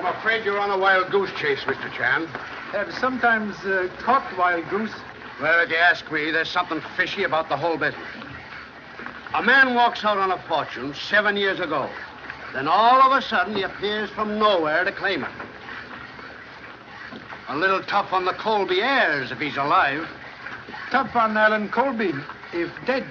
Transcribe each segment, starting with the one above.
I'm afraid you're on a wild goose chase, Mr. Chan. Have sometimes caught wild goose. Well, if you ask me, there's something fishy about the whole business. A man walks out on a fortune 7 years ago. Then all of a sudden he appears from nowhere to claim it. A little tough on the Colby heirs if he's alive. Tough on Alan Colby, if dead.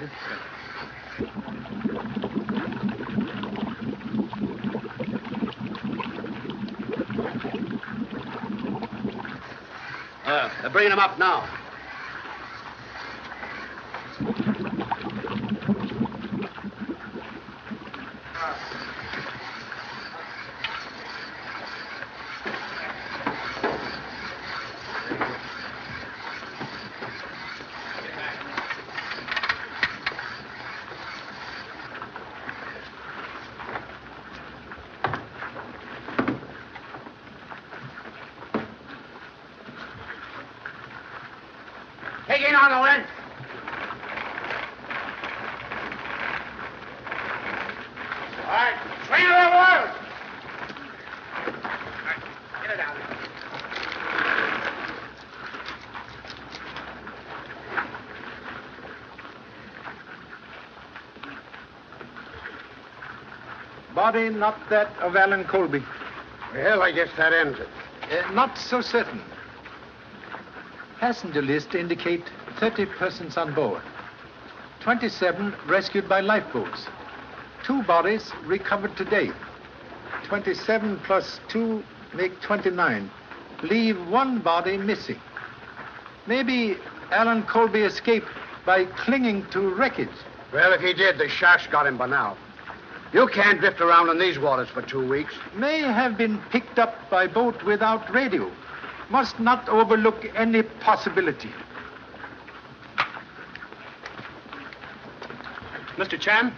They're bringing him up now. Taking on the wind. All right, swing it over. All right, get it down. Body not that of Alan Colby. Well, I guess that ends it. Not so certain. Passenger list indicate 30 persons on board. 27 rescued by lifeboats. 2 bodies recovered today. 27 plus 2 make 29. Leave 1 body missing. Maybe Alan Colby escaped by clinging to wreckage. Well, if he did, the sharks got him by now. You can't drift around in these waters for 2 weeks. May have been picked up by boat without radio. Must not overlook any possibility. Mr. Chan,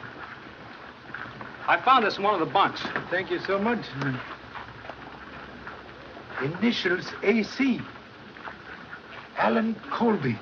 I found this in one of the bunks. Thank you so much. Initials AC. Alan Colby.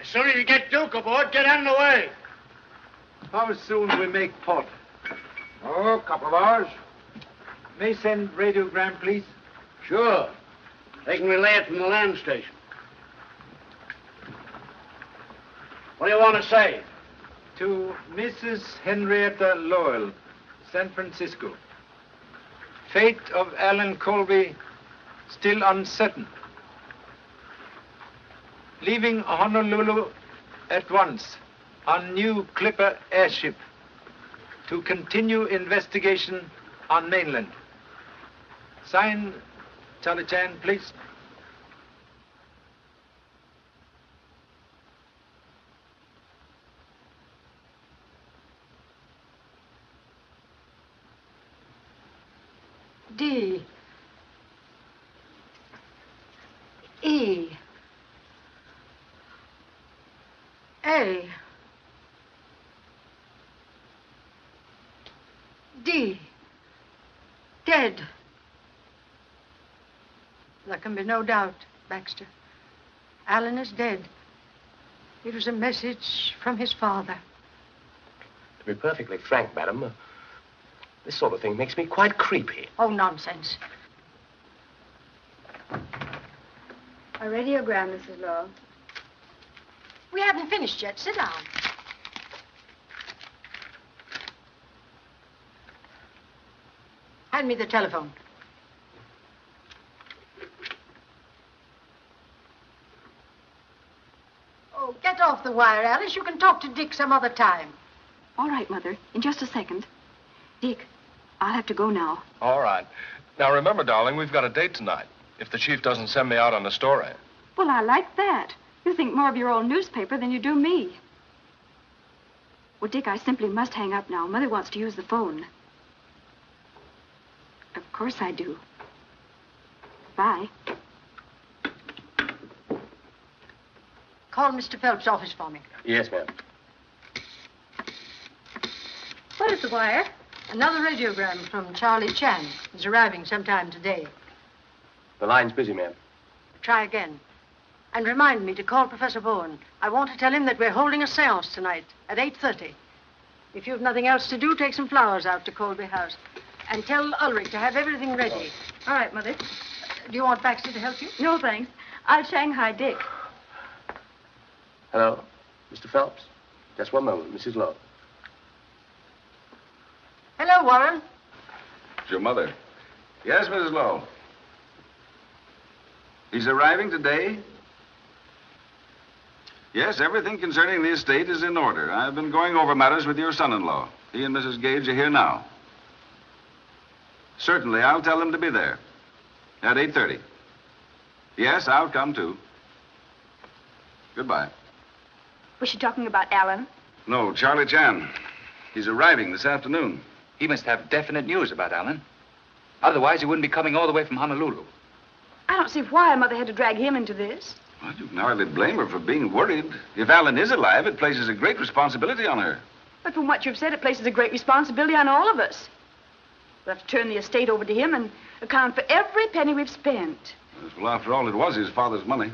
As soon as you get Duke aboard, get out of the way. How soon we make port? Oh, a couple of hours. May send radiogram, please? Sure. They can relay it from the land station. What do you want to say? To Mrs. Henrietta Lowell, San Francisco. Fate of Alan Colby still uncertain. Leaving Honolulu at once on new Clipper airship to continue investigation on mainland. Sign, Charlie Chan, please. D. E. A. D. Dead. There can be no doubt, Baxter. Alan is dead. It was a message from his father. To be perfectly frank, madam, this sort of thing makes me quite creepy. Oh, nonsense. A radiogram, Mrs. Lowell. We haven't finished yet. Sit down. Hand me the telephone. Oh, get off the wire, Alice. You can talk to Dick some other time. All right, Mother. In just a second. Dick, I'll have to go now. All right. Now, remember, darling, we've got a date tonight. If the chief doesn't send me out on a story. Well, I like that. You think more of your old newspaper than you do me. Well, Dick, I simply must hang up now. Mother wants to use the phone. Of course I do. Bye. Call Mr. Phelps' office for me. Yes, ma'am. What is the wire? Another radiogram from Charlie Chan. He's arriving sometime today. The line's busy, ma'am. Try again. And remind me to call Professor Bowen. I want to tell him that we're holding a seance tonight at 8:30. If you've nothing else to do, take some flowers out to Colby House. And tell Ulrich to have everything ready. All right, Mother. Do you want Baxter to help you? No, thanks. I'll Shanghai Dick. Hello, Mr. Phelps? Just one moment, Mrs. Lowe. Hello, Warren. It's your mother. Yes, Mrs. Lowe. He's arriving today? Yes, everything concerning the estate is in order. I've been going over matters with your son-in-law. He and Mrs. Gage are here now. Certainly, I'll tell them to be there at 8:30. Yes, I'll come too. Goodbye. Was she talking about Alan? No, Charlie Chan. He's arriving this afternoon. He must have definite news about Alan. Otherwise, he wouldn't be coming all the way from Honolulu. I don't see why Mother had to drag him into this. Well, you can hardly blame her for being worried. If Alan is alive, it places a great responsibility on her. But from what you've said, it places a great responsibility on all of us. We'll have to turn the estate over to him and account for every penny we've spent. Well, after all, it was his father's money.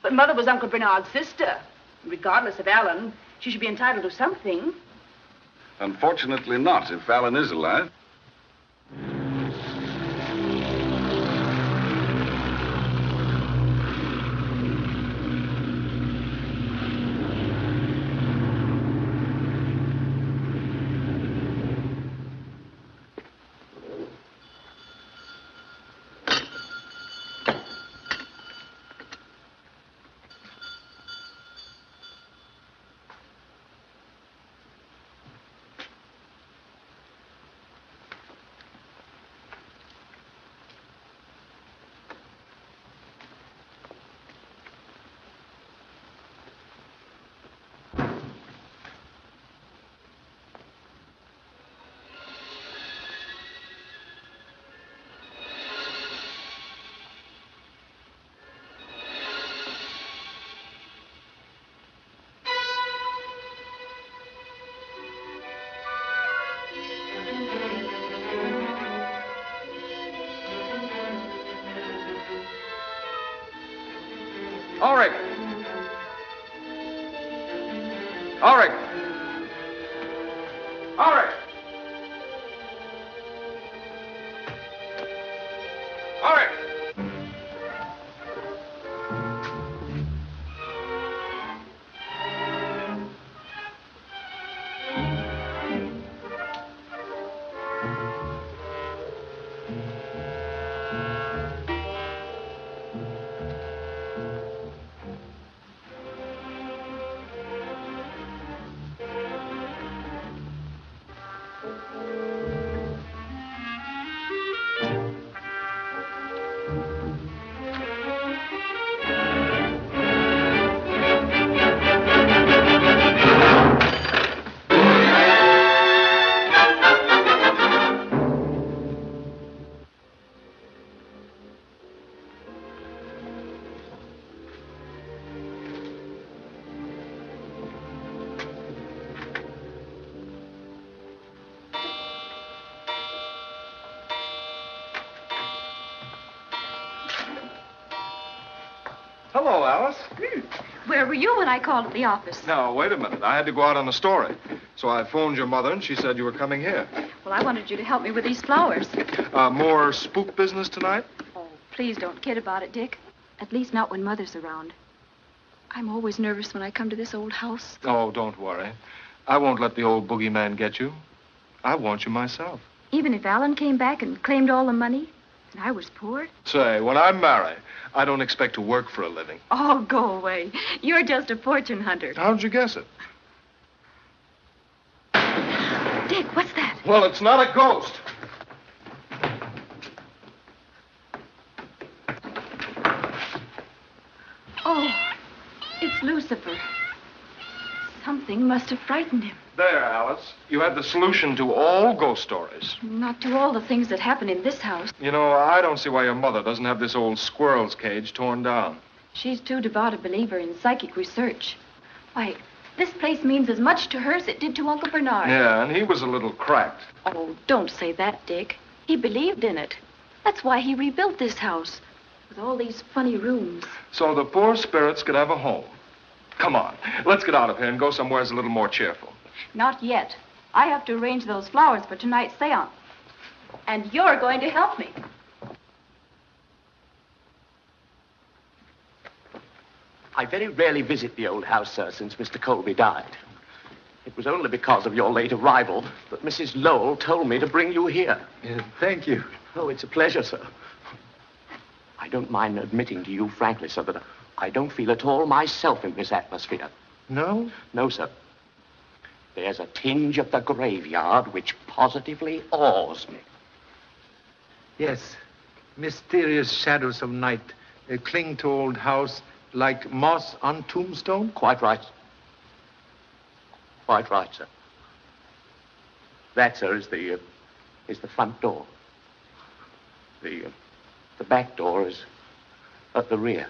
But Mother was Uncle Bernard's sister. Regardless of Alan, she should be entitled to something. Unfortunately not, if Alan is alive. Ulrich! Ulrich! Ulrich! Ulrich! Hello, Alice. Where were you when I called at the office? Now, wait a minute. I had to go out on a story. So I phoned your mother, and she said you were coming here. Well, I wanted you to help me with these flowers. More spook business tonight? Oh, please don't kid about it, Dick. At least not when Mother's around. I'm always nervous when I come to this old house. Oh, don't worry. I won't let the old boogeyman get you. I want you myself. Even if Alan came back and claimed all the money, and I was poor? Say, when I marry, I don't expect to work for a living. Oh, go away. You're just a fortune hunter. How'd you guess it? Dick, what's that? Well, it's not a ghost. Oh, it's Lucifer. Something must have frightened him. There, Alice. You had the solution to all ghost stories. Not to all the things that happen in this house. You know, I don't see why your mother doesn't have this old squirrel's cage torn down. She's too devout a believer in psychic research. Why, this place means as much to her as it did to Uncle Bernard. Yeah, and he was a little cracked. Oh, don't say that, Dick. He believed in it. That's why he rebuilt this house, with all these funny rooms. So the poor spirits could have a home. Come on, let's get out of here and go somewhere that's a little more cheerful. Not yet. I have to arrange those flowers for tonight's seance. And you're going to help me. I very rarely visit the old house, sir, since Mr. Colby died. It was only because of your late arrival that Mrs. Lowell told me to bring you here. Thank you. Oh, it's a pleasure, sir. I don't mind admitting to you frankly, sir, that I don't feel at all myself in this atmosphere. No? No, sir. There's a tinge of the graveyard which positively awes me. Yes. Mysterious shadows of night cling to old house like moss on tombstone? Quite right. Quite right, sir. That, sir, is the front door. The back door is at the rear.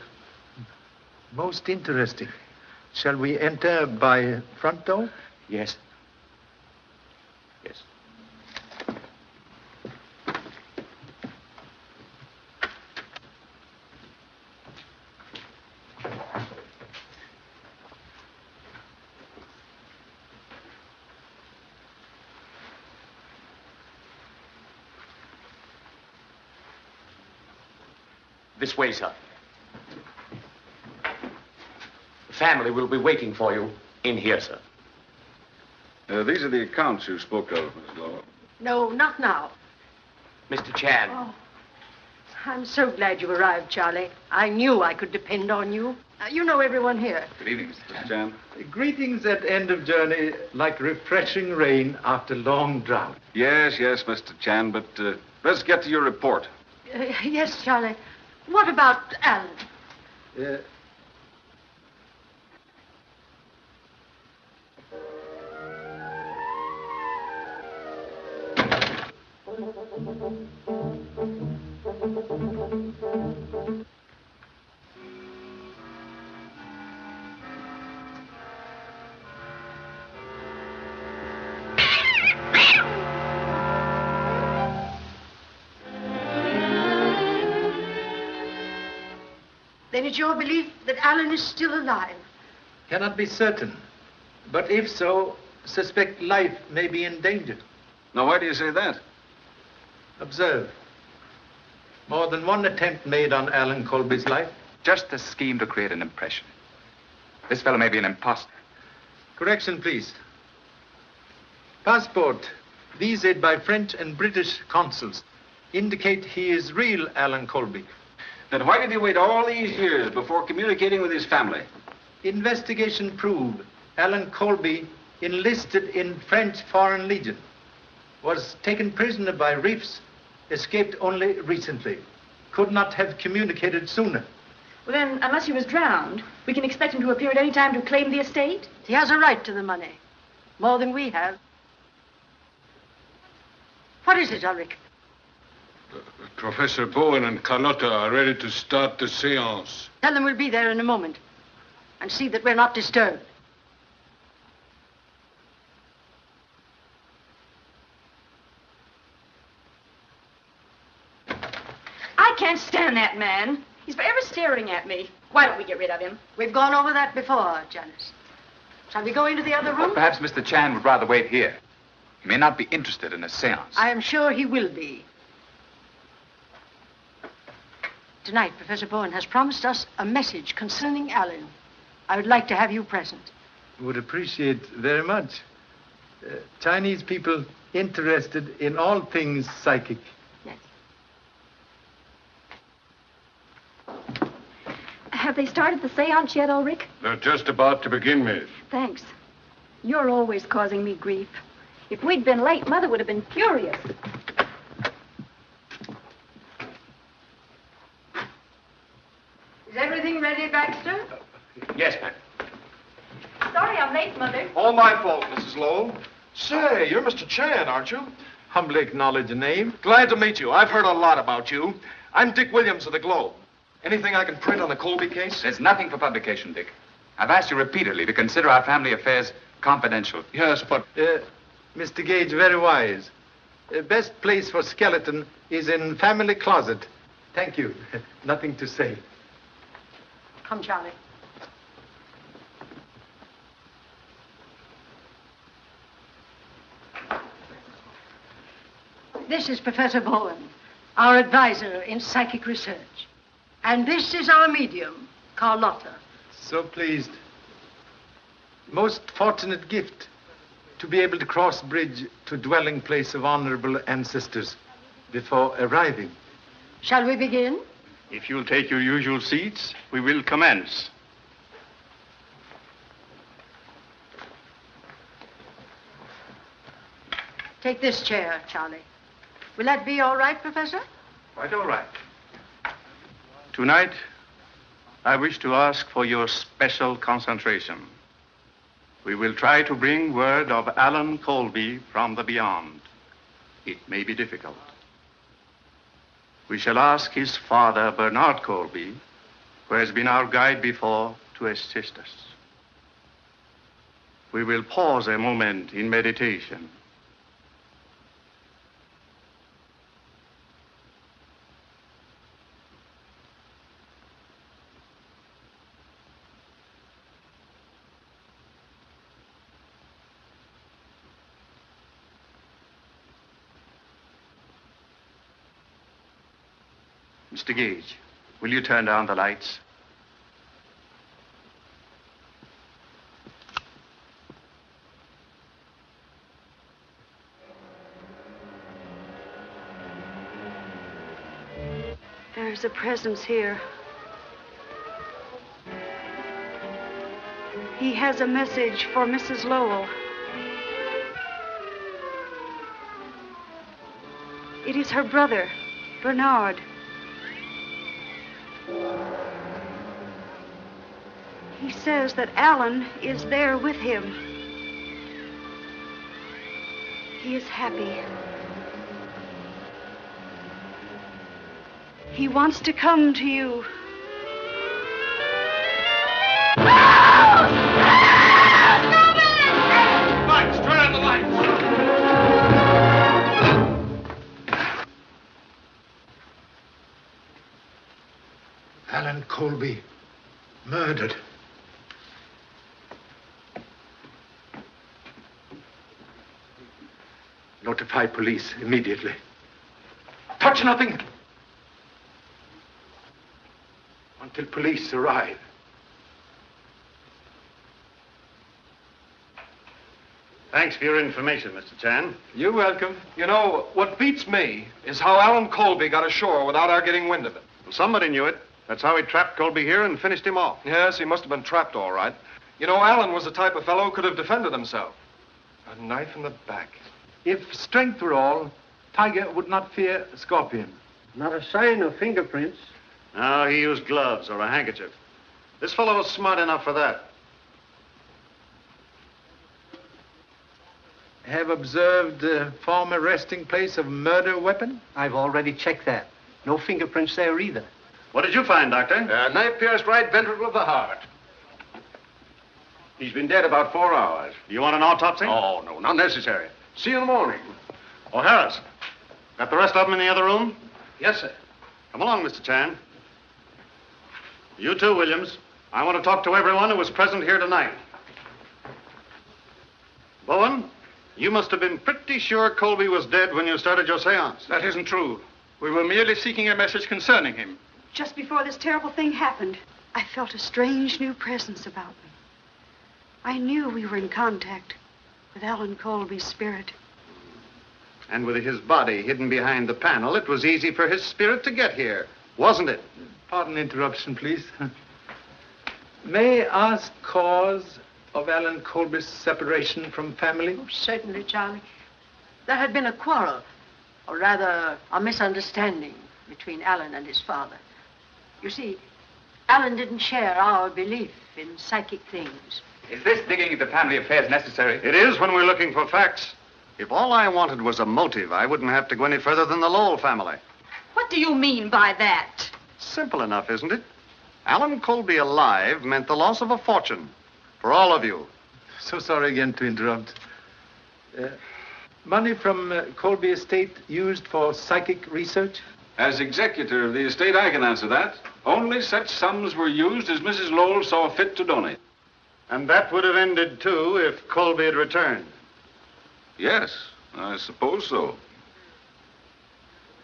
Most interesting. Shall we enter by front door? Yes. Yes. This way, sir. The family will be waiting for you in here, sir. These are the accounts you spoke of, Miss Lowell. No, not now. Mr. Chan. Oh, I'm so glad you arrived, Charlie. I knew I could depend on you. You know everyone here. Good evening, Mr. Chan. Greetings at end of journey, like refreshing rain after long drought. Yes, Mr. Chan, but let's get to your report. Yes, Charlie. What about Alan? Then it's your belief that Alan is still alive? Cannot be certain. But if so, suspect life may be in danger. Now, why do you say that? Observe. More than one attempt made on Alan Colby's life. Just a scheme to create an impression. This fellow may be an imposter. Correction, please. Passport, visaed by French and British consuls, indicate he is real Alan Colby. Then why did he wait all these years before communicating with his family? Investigation proved Alan Colby enlisted in French Foreign Legion, was taken prisoner by reefs, escaped only recently. Could not have communicated sooner. Well, then, unless he was drowned, we can expect him to appear at any time to claim the estate? He has a right to the money. More than we have. What is it, Ulrich? Professor Bowen and Carlotta are ready to start the seance. Tell them we'll be there in a moment. And see that we're not disturbed. I can't stand that man. He's forever staring at me. Why don't we get rid of him? We've gone over that before, Janice. Shall we go into the other room? Well, perhaps Mr. Chan would rather wait here. He may not be interested in a seance. I am sure he will be. Tonight, Professor Bowen has promised us a message concerning Alan. I would like to have you present. Would appreciate very much. Chinese people interested in all things psychic. Yes. Have they started the seance yet, Ulrich? They're just about to begin, miss. Thanks. You're always causing me grief. If we'd been late, Mother would have been furious. Is everything ready, Baxter? Yes, ma'am. Sorry Sorry I'm late, Mother. All my fault, Mrs. Lowell. Say, you're Mr. Chan, aren't you? Humbly acknowledge the name. Glad to meet you. I've heard a lot about you. I'm Dick Williams of the Globe. Anything I can print on the Colby case? There's nothing for publication, Dick. I've asked you repeatedly to consider our family affairs confidential. Yes, but... Mr. Gage, very wise. Best place for skeleton is in family closet. Thank you. Nothing to say. Come, Charlie. This is Professor Bowen, our advisor in psychic research. And this is our medium, Carlotta. So pleased. Most fortunate gift to be able to cross bridge to dwelling place of honorable ancestors before arriving. Shall we begin? If you'll take your usual seats, we will commence. Take this chair, Charlie. Will that be all right, Professor? Quite all right. Tonight, I wish to ask for your special concentration. We will try to bring word of Alan Colby from the beyond. It may be difficult. We shall ask his father, Bernard Colby, who has been our guide before, to assist us. We will pause a moment in meditation. Mr. Gage, will you turn down the lights? There's a presence here. He has a message for Mrs. Lowell. It is her brother, Bernard. He says that Alan is there with him. He is happy. He wants to come to you. Lights! Turn on the lights! Alan Colby, murdered. Notify police immediately. Touch nothing until police arrive. Thanks for your information, Mr. Chan. You're welcome. You know, what beats me is how Alan Colby got ashore without our getting wind of it. Well, somebody knew it. That's how he trapped Colby here and finished him off. Yes, he must have been trapped all right. You know, Alan was the type of fellow who could have defended himself. A knife in the back. If strength were all, Tiger would not fear Scorpion. Not a sign of fingerprints. No, he used gloves or a handkerchief. This fellow was smart enough for that. Have observed former resting place of murder weapon? I've already checked that. No fingerprints there either. What did you find, Doctor? Knife pierced right ventricle of the heart. He's been dead about 4 hours. You want an autopsy? Oh, no, not necessary. See you in the morning. Oh, Harris, got the rest of them in the other room? Yes, sir. Come along, Mr. Chan. You too, Williams. I want to talk to everyone who was present here tonight. Bowen, you must have been pretty sure Colby was dead when you started your seance. That isn't true. We were merely seeking a message concerning him. Just before this terrible thing happened, I felt a strange new presence about me. I knew we were in contact with Alan Colby's spirit. And with his body hidden behind the panel, it was easy for his spirit to get here, wasn't it? Pardon interruption, please. May I ask cause of Alan Colby's separation from family? Oh, certainly, Charlie. There had been a quarrel, or rather, a misunderstanding between Alan and his father. You see, Alan didn't share our belief in psychic things. Is this digging into family affairs necessary? It is when we're looking for facts. If all I wanted was a motive, I wouldn't have to go any further than the Lowell family. What do you mean by that? Simple enough, isn't it? Alan Colby alive meant the loss of a fortune for all of you. So sorry again to interrupt. Money from Colby estate used for psychic research? As executor of the estate, I can answer that. Only such sums were used as Mrs. Lowell saw fit to donate. And that would have ended, too, if Colby had returned. Yes, I suppose so.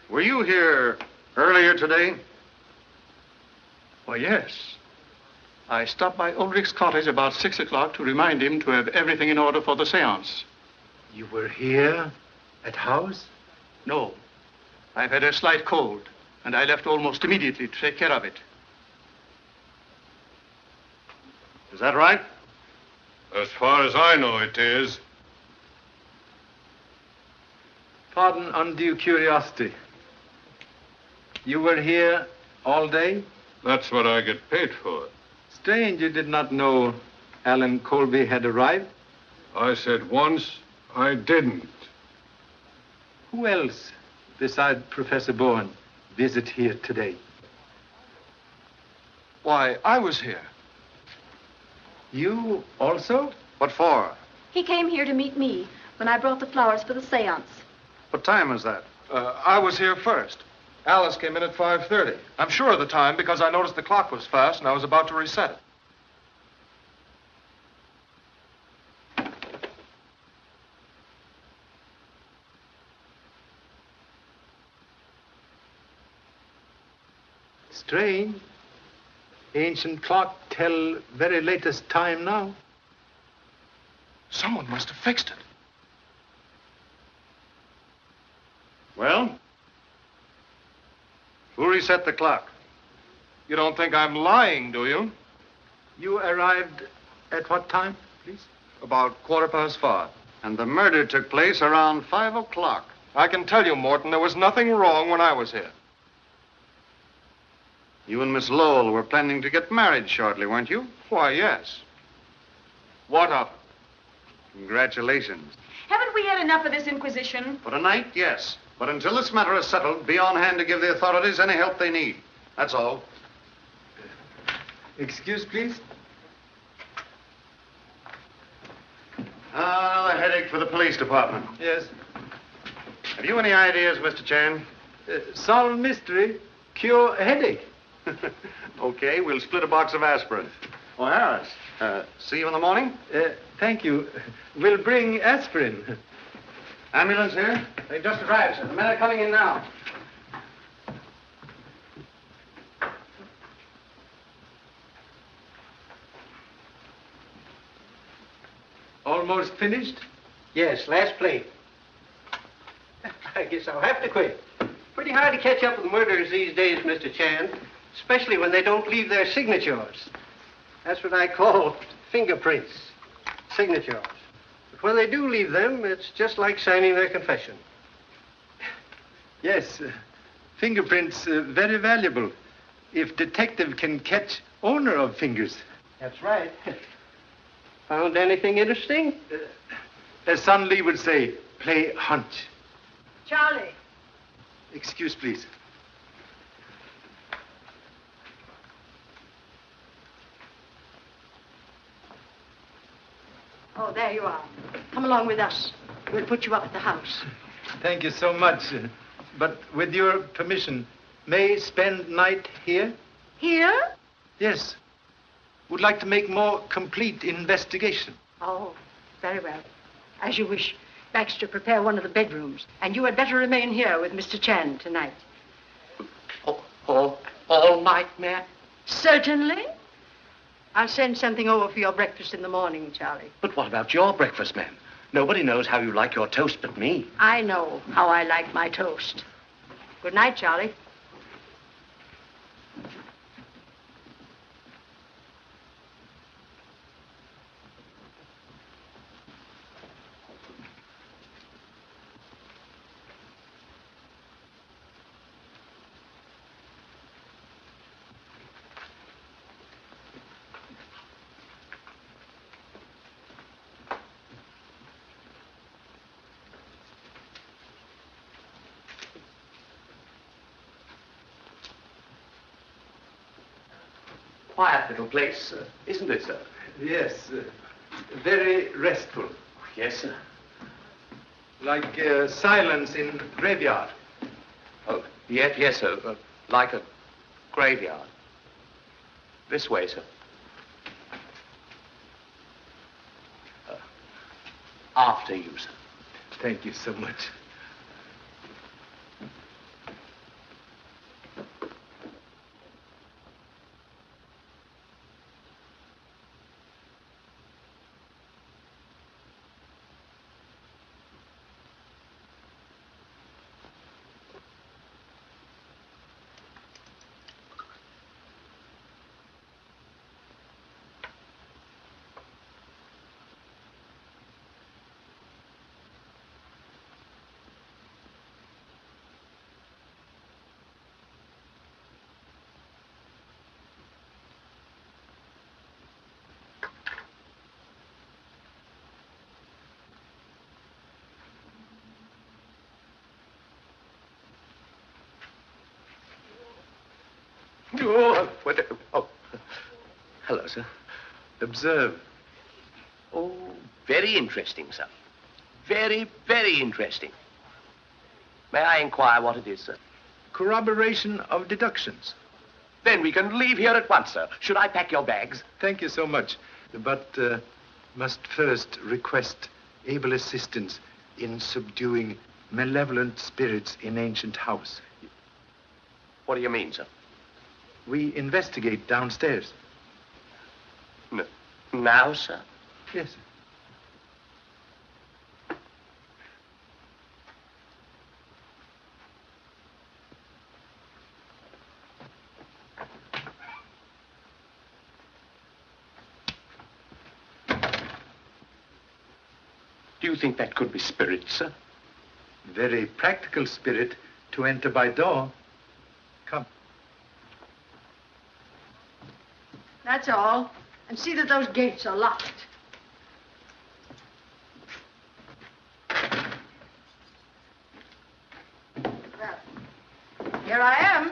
Were you here earlier today? Why, yes. I stopped by Ulrich's cottage about 6 o'clock to remind him to have everything in order for the seance. You were here at house? No. I've had a slight cold, and I left almost immediately to take care of it. Is that right? As far as I know, it is. Pardon undue curiosity. You were here all day? That's what I get paid for. Strange you did not know Alan Colby had arrived. I said once I didn't. Who else, besides Professor Bowen, visit here today? Why, I was here. You also? What for? He came here to meet me when I brought the flowers for the seance. What time is that? I was here first. Alice came in at 5:30. I'm sure of the time because I noticed the clock was fast and I was about to reset it. Strange. Ancient clock tell very latest time now. Someone must have fixed it. Well? Who reset the clock? You don't think I'm lying, do you? You arrived at what time, please? About 5:15. And the murder took place around 5 o'clock. I can tell you, Morton, there was nothing wrong when I was here. You and Miss Lowell were planning to get married shortly, weren't you? Why, yes. What of it? Congratulations. Haven't we had enough of this inquisition? For tonight, yes. But until this matter is settled, be on hand to give the authorities any help they need. That's all. Excuse, please. Another headache for the police department. Yes. Have you any ideas, Mr. Chan? Solve mystery, cure headache. Okay, we'll split a box of aspirin. Oh, Harris, see you in the morning? Thank you. We'll bring aspirin. Ambulance here? They've just arrived, sir. The men are coming in now. Almost finished? Yes, last plate. I guess I'll have to quit. Pretty hard to catch up with murderers these days, Mr. Chan, especially when they don't leave their signatures. That's what I call fingerprints, signatures. But when they do leave them, it's just like signing their confession. Yes, fingerprints very valuable. If detective can catch owner of fingers. That's right. Found anything interesting? As Son Lee would say, play hunch. Charlie. Excuse, please. Oh, there you are. Come along with us. We'll put you up at the house. Thank you so much. But with your permission, may spend night here? Here? Yes. Would like to make more complete investigation. Oh, very well. As you wish. Baxter, prepare one of the bedrooms. And you had better remain here with Mr. Chan tonight. All night, ma'am? Certainly. I'll send something over for your breakfast in the morning, Charlie. But what about your breakfast, ma'am? Nobody knows how you like your toast but me. I know how I like my toast. Good night, Charlie. quiet little place, isn't it, sir? Yes, very restful. Yes, sir. Like silence in graveyard. Oh, yes, sir. Like a graveyard. This way, sir. After you, sir. Thank you so much. Oh, hello, sir. Observe. Oh, very interesting, sir. Very, very interesting. May I inquire what it is, sir? Corroboration of deductions. Then we can leave here at once, sir. Should I pack your bags? Thank you so much. But must first request able assistance in subduing malevolent spirits in ancient house. What do you mean, sir? We investigate downstairs. Now, sir? Yes, sir. Do you think that could be spirits, sir? Very practical spirit to enter by door. Come. That's all. And see that those gates are locked. Well, here I am.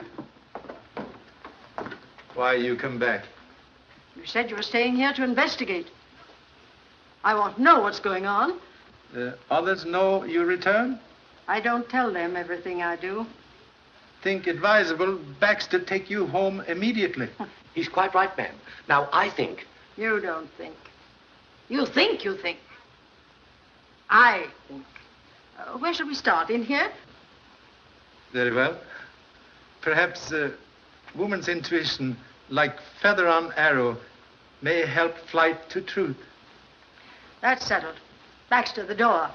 Why you come back? You said you were staying here to investigate. I want to know what's going on. Others know you return? I don't tell them everything I do. Think advisable Baxter take you home immediately. He's quite right, ma'am. Now, I think... You don't think. You think you think. I think. Where shall we start? In here? Very well. Perhaps woman's intuition, like feather on arrow, may help flight to truth. That's settled. Baxter, the door.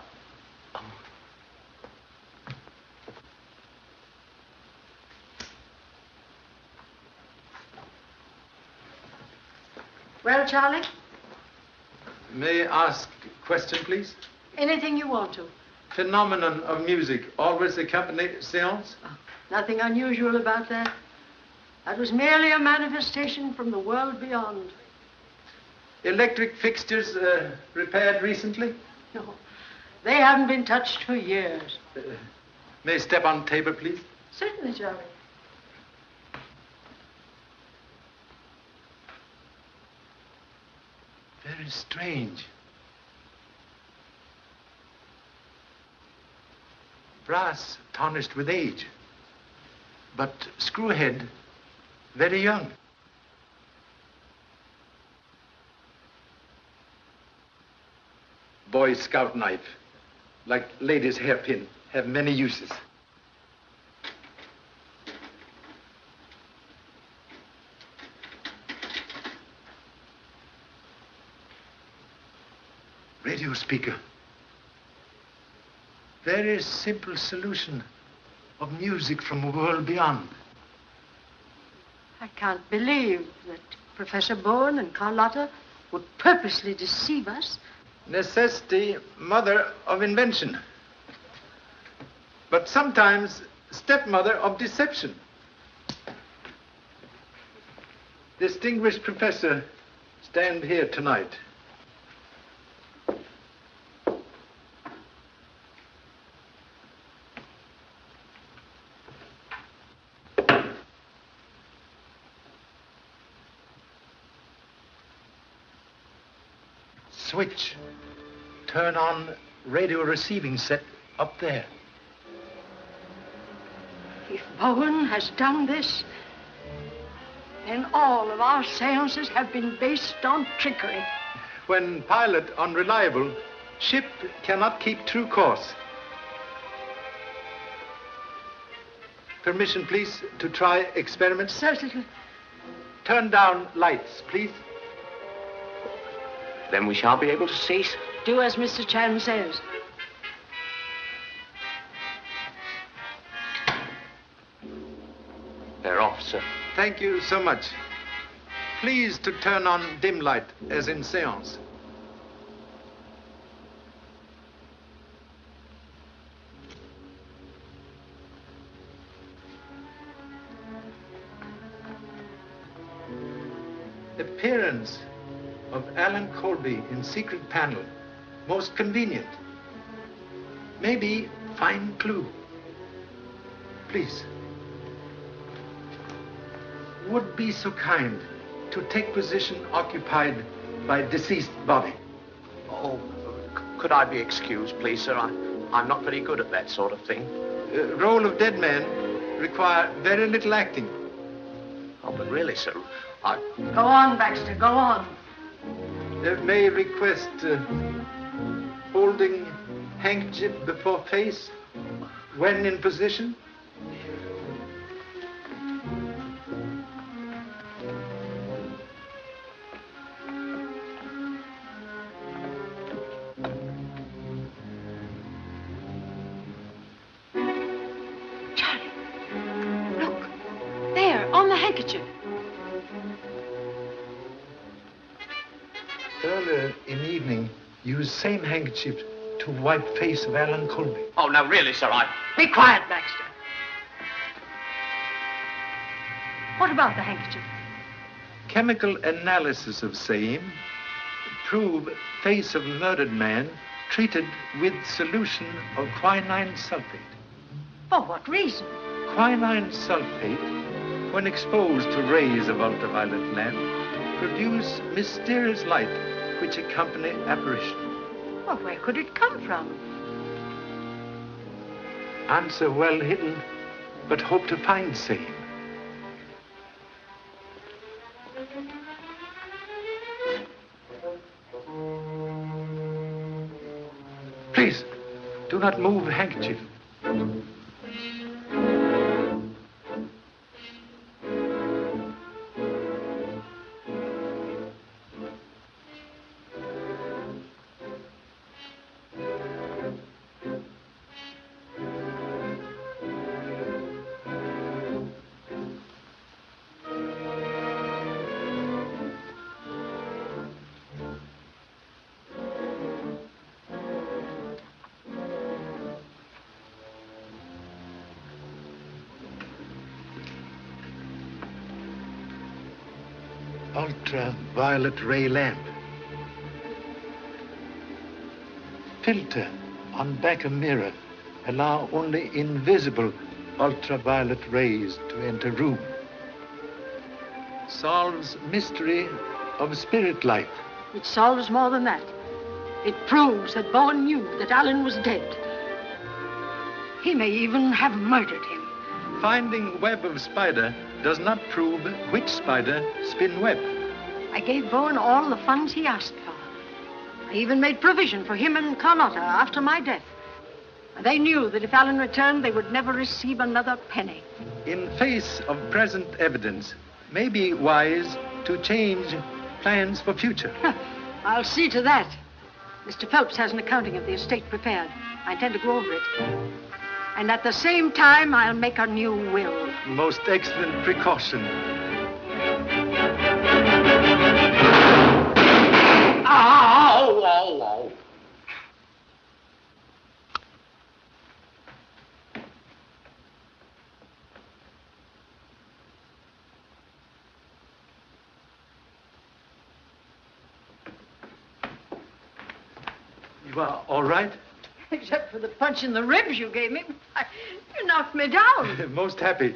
Well, Charlie? May I ask a question, please? Anything you want to. Phenomenon of music always accompany séance? Nothing unusual about that. That was merely a manifestation from the world beyond. Electric fixtures repaired recently? No, they haven't been touched for years. May I step on table, please? Certainly, Charlie. Very strange. Brass tarnished with age, but screwhead very young. Boy Scout knife, like ladies' hairpin, have many uses. Radio speaker. Very simple solution of music from a world beyond. I can't believe that Professor Bowen and Carlotta would purposely deceive us. Necessity, mother of invention. But sometimes stepmother of deception. Distinguished professor, stand here tonight. switch. Turn on radio receiving set up there. If Bowen has done this, then all of our seances have been based on trickery. When pilot unreliable, ship cannot keep true course. Permission, please, to try experiments? Certainly. Turn down lights, please. Then we shall be able to see. Do as Mr. Chan says. They're off, sir. Thank you so much. Please to turn on dim light, as in seance. Appearance of Alan Colby in secret panel. Most convenient. Maybe fine clue. Please. Would be so kind to take position occupied by deceased body. Oh, could I be excused, please, sir? I'm not very good at that sort of thing. Role of dead man require very little acting. Oh, but really, sir, Go on, Baxter, go on. May request holding handkerchief before face when in position. Charlie, look, there, on the handkerchief. Earlier in evening, used same handkerchief to wipe face of Alan Colby. Oh, now, really, sir, Be quiet, Baxter. What about the handkerchief? Chemical analysis of same prove face of murdered man treated with solution of quinine sulfate. For what reason? Quinine sulfate, when exposed to rays of ultraviolet lamp, produce mysterious light which accompany apparition. Well, where could it come from? Answer well hidden, but hope to find same. Please, do not move handkerchief. Ultraviolet ray lamp. Filter on back of mirror allow only invisible ultraviolet rays to enter room. Solves mystery of spirit life. It solves more than that. It proves that Bowen knew that Alan was dead. He may even have murdered him. Finding web of spider does not prove which spider spin web. I gave Bowen all the funds he asked for. I even made provision for him and Carlotta after my death. And they knew that if Alan returned, they would never receive another penny. In face of present evidence, may be wise to change plans for future. I'll see to that. Mr. Phelps has an accounting of the estate prepared. I intend to go over it. And at the same time, I'll make a new will. Most excellent precaution. Oh. You are all right? Except for the punch in the ribs you gave me. You knocked me down. Most happy.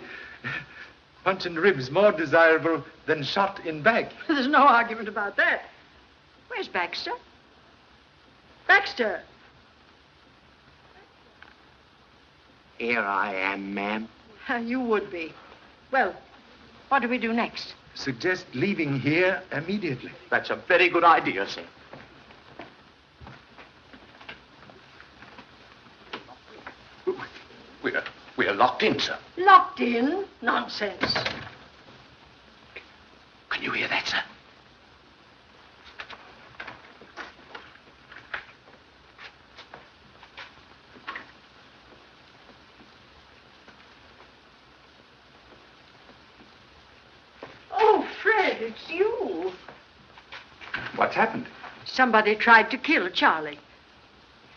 Punch in ribs more desirable than shot in back. There's no argument about that. Where's Baxter? Baxter! Here I am, ma'am. You would be. Well, what do we do next? Suggest leaving here immediately. That's a very good idea, sir. We're locked in, sir. Locked in? Nonsense. Can you hear that, sir? Oh, Fred, it's you. What's happened? Somebody tried to kill Charlie.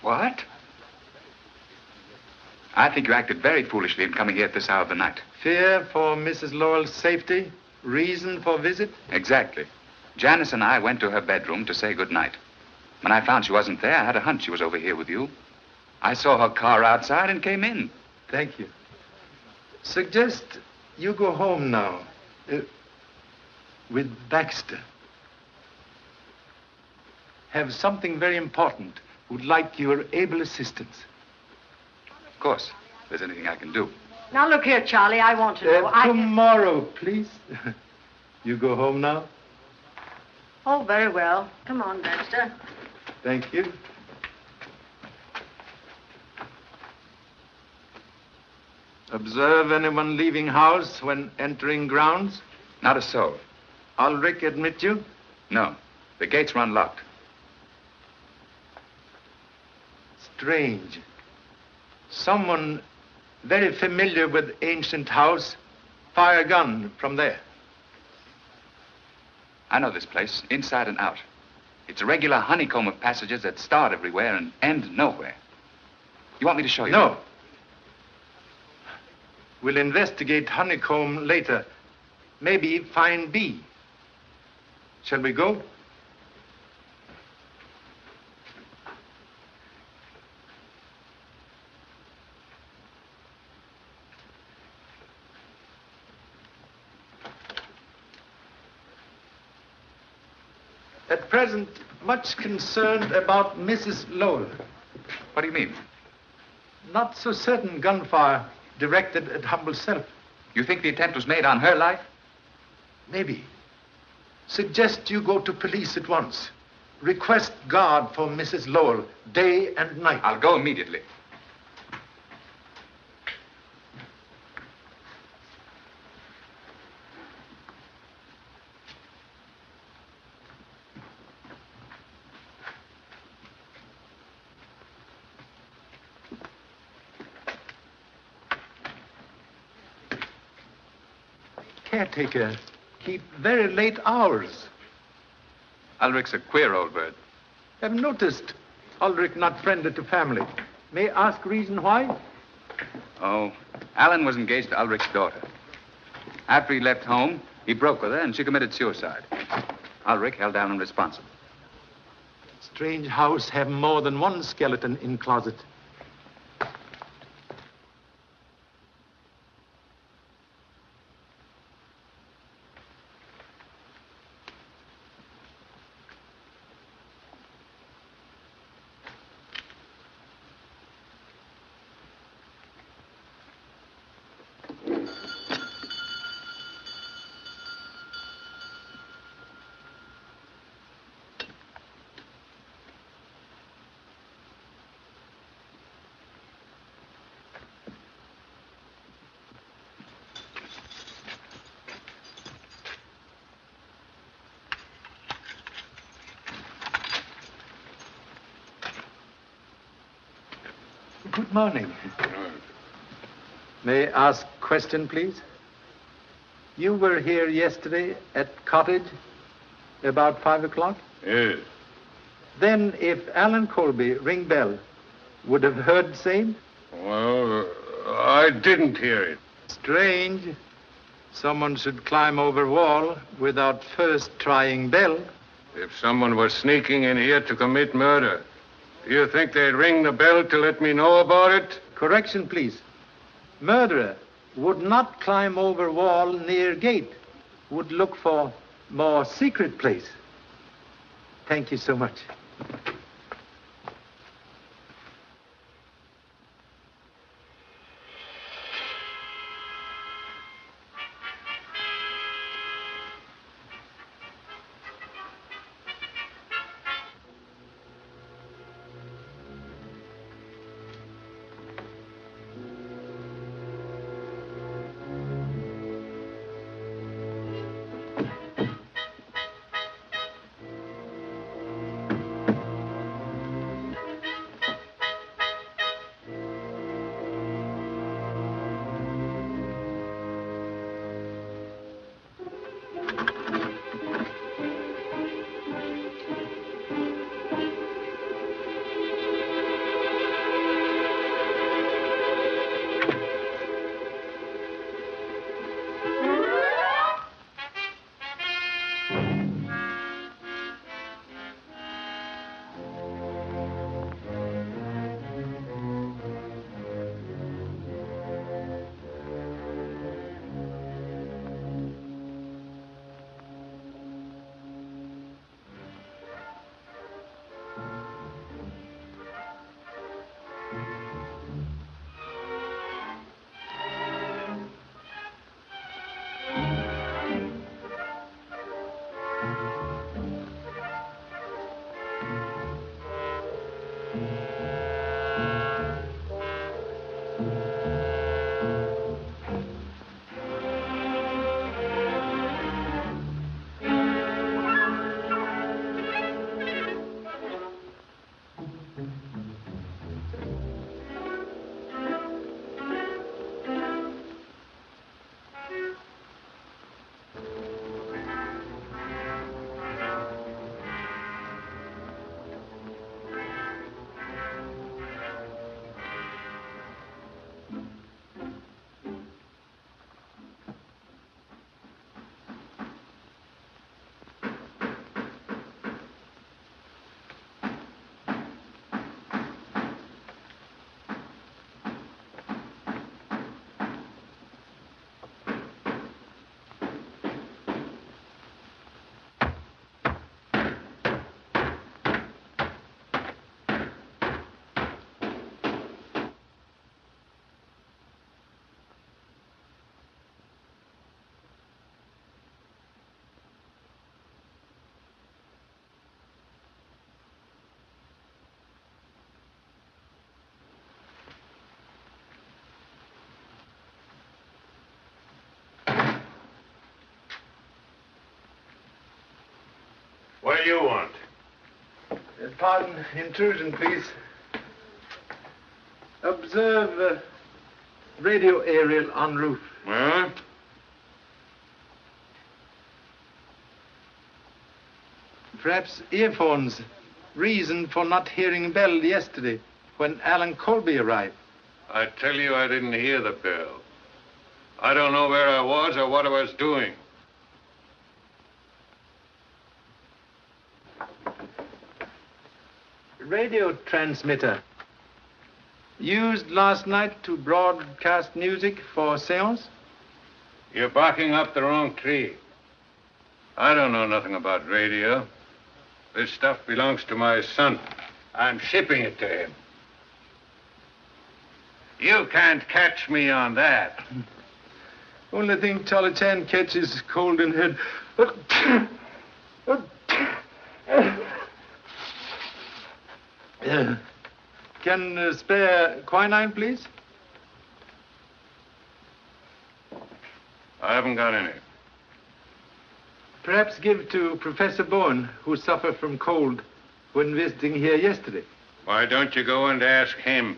What? I think you acted very foolishly in coming here at this hour of the night. Fear for Mrs. Lowell's safety? Reason for visit? Exactly. Janice and I went to her bedroom to say good night. When I found she wasn't there, I had a hunch she was over here with you. I saw her car outside and came in. Thank you. Suggest you go home now. With Baxter. Have something very important. Would like your able assistance. Of course, if there's anything I can do. Now, look here, Charlie, I want to know. Tomorrow, please. You go home now? Oh, very well. Come on, Baxter. Thank you. Observe anyone leaving house when entering grounds? Not a soul. Ulrich admit you? No. The gates were unlocked. Strange. Someone very familiar with ancient house fire a gun from there. I know this place, inside and out. It's a regular honeycomb of passages that start everywhere and end nowhere. You want me to show you? No. We'll investigate honeycomb later. Maybe find B. Shall we go? At present, much concerned about Mrs. Lowell. What do you mean? Not so certain gunfire directed at humble self. You think the attempt was made on her life? Maybe. Suggest you go to police at once. Request guard for Mrs. Lowell, day and night. I'll go immediately. Caretaker, keep very late hours. Ulrich's a queer old bird. I've noticed Ulrich not friendly to family. May I ask reason why? Oh, Alan was engaged to Ulrich's daughter. After he left home, he broke with her and she committed suicide. Ulrich held Alan responsible. Strange house have more than one skeleton in closet. Good morning. May I ask a question, please? You were here yesterday at cottage about 5 o'clock? Yes. Then if Alan Colby ring bell, would have heard same? Well, I didn't hear it. Strange. Someone should climb over wall without first trying bell. If someone were sneaking in here to commit murder, do you think they'd ring the bell to let me know about it? Correction, please. Murderer would not climb over wall near gate. Would look for more secret place. Thank you so much. What do you want? Pardon intrusion, please. Observe radio aerial en route. Well? Perhaps earphones. Reason for not hearing bell yesterday when Alan Colby arrived. I tell you, I didn't hear the bell. I don't know where I was or what I was doing. Radio transmitter. Used last night to broadcast music for seance? You're barking up the wrong tree. I don't know nothing about radio. This stuff belongs to my son. I'm shipping it to him. You can't catch me on that. Only thing Charlie Chan catches cold in head. Can spare quinine, please? I haven't got any. Perhaps give to Professor Bowen, who suffered from cold when visiting here yesterday. Why don't you go and ask him?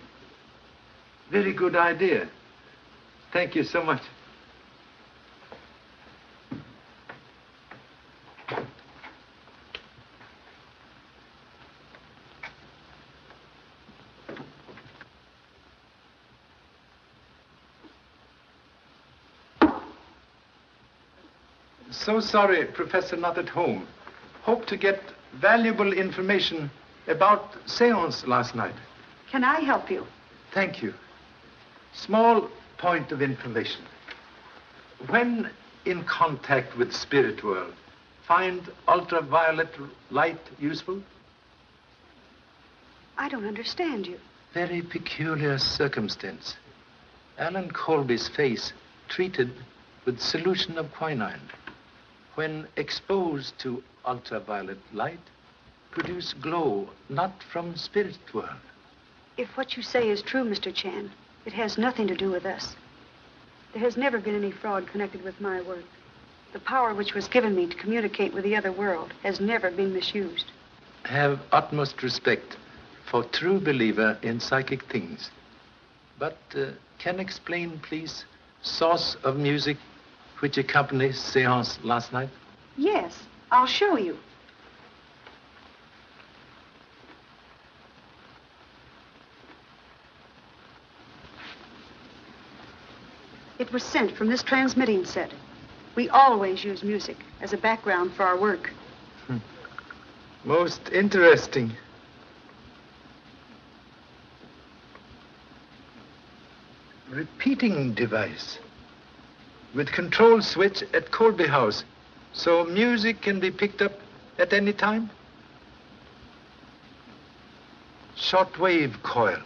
Very good idea. Thank you so much. So sorry, Professor not at home. Hope to get valuable information about seance last night. Can I help you? Thank you. Small point of information. When in contact with spirit world, find ultraviolet light useful? I don't understand you. Very peculiar circumstance. Alan Colby's face treated with solution of quinine. When exposed to ultraviolet light, produce glow not from spirit world. If what you say is true, Mr. Chan, it has nothing to do with us. There has never been any fraud connected with my work. The power which was given me to communicate with the other world has never been misused. Have utmost respect for true believer in psychic things. But can explain, please, source of music which accompanies seance last night? Yes, I'll show you. It was sent from this transmitting set. We always use music as a background for our work. Most interesting. Repeating device with control switch at Colby House, so music can be picked up at any time. Shortwave coil.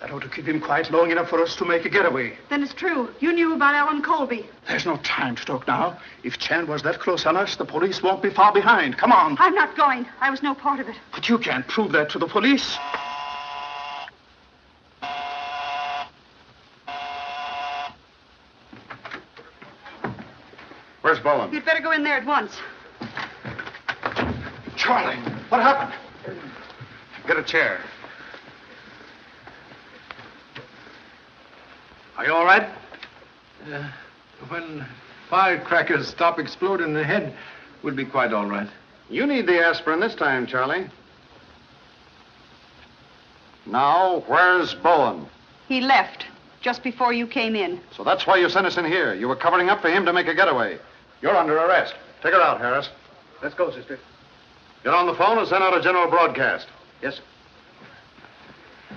That ought to keep him quiet long enough for us to make a getaway. Then it's true. You knew about Alan Colby. There's no time to talk now. If Chan was that close on us, the police won't be far behind. Come on. I'm not going. I was no part of it. But you can't prove that to the police. Where's Bowen? You'd better go in there at once. Charlie, what happened? Get a chair. Are you all right? When firecrackers stop exploding in the head, we'll be quite all right. You need the aspirin this time, Charlie. Now, where's Bowen? He left just before you came in. So that's why you sent us in here. You were covering up for him to make a getaway. You're under arrest. Take her out, Harris. Let's go, sister. Get on the phone and send out a general broadcast. Yes, sir.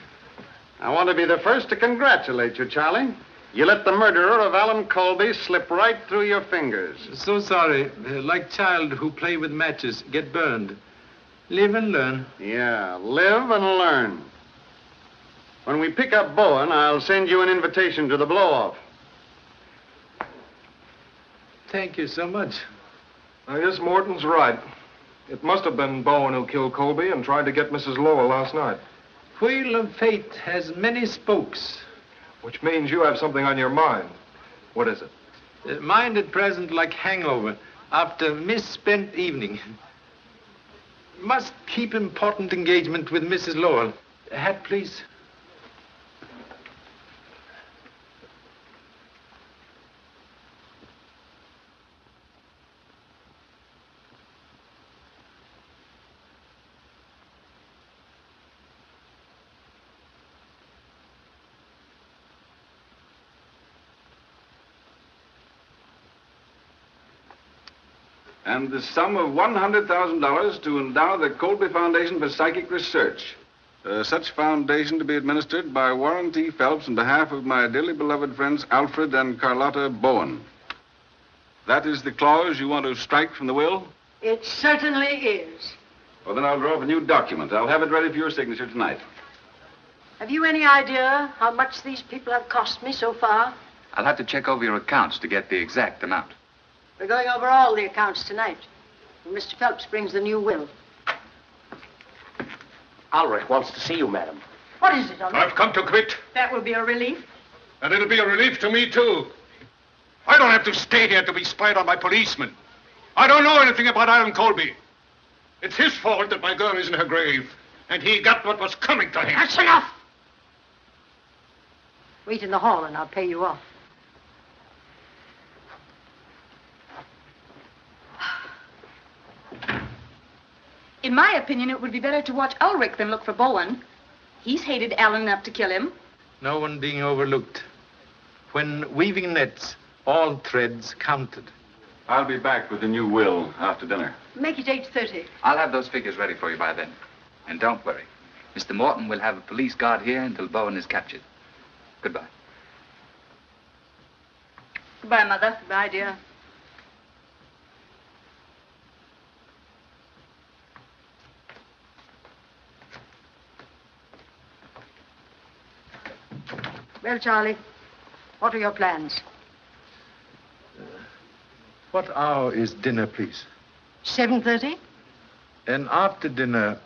I want to be the first to congratulate you, Charlie. You let the murderer of Alan Colby slip right through your fingers. So sorry. Like child who play with matches, get burned. Live and learn. Yeah, live and learn. When we pick up Bowen, I'll send you an invitation to the blow-off. Thank you so much. I guess Morton's right. It must have been Bowen who killed Colby and tried to get Mrs. Lowell last night. Wheel of fate has many spokes. Which means you have something on your mind. What is it? Mind at present like hangover after misspent evening. Must keep important engagement with Mrs. Lowell. A hat, please. And the sum of $100,000 to endow the Colby Foundation for Psychic Research. Such foundation to be administered by Warren T. Phelps on behalf of my dearly beloved friends Alfred and Carlotta Bowen. That is the clause you want to strike from the will? It certainly is. Well, then I'll draw up a new document. I'll have it ready for your signature tonight. Have you any idea how much these people have cost me so far? I'll have to check over your accounts to get the exact amount. We're going over all the accounts tonight. And Mr. Phelps brings the new will. Ulrich wants to see you, madam. What is it, Ulrich? I've come to quit, That will be a relief. and it'll be a relief to me, too. I don't have to stay here to be spied on by policemen. I don't know anything about Alan Colby. It's his fault that my girl is in her grave, and he got what was coming to him. That's enough! Wait in the hall and I'll pay you off. In my opinion, it would be better to watch Ulrich than look for Bowen. He's hated Alan enough to kill him. No one being overlooked. When weaving nets, all threads counted. I'll be back with the new will after dinner. Make it 8:30. I'll have those figures ready for you by then. And don't worry. Mr. Morton will have a police guard here until Bowen is captured. Goodbye. Goodbye, Mother. Goodbye, dear. Well, Charlie, what are your plans? What hour is dinner, please? 7:30? And after dinner,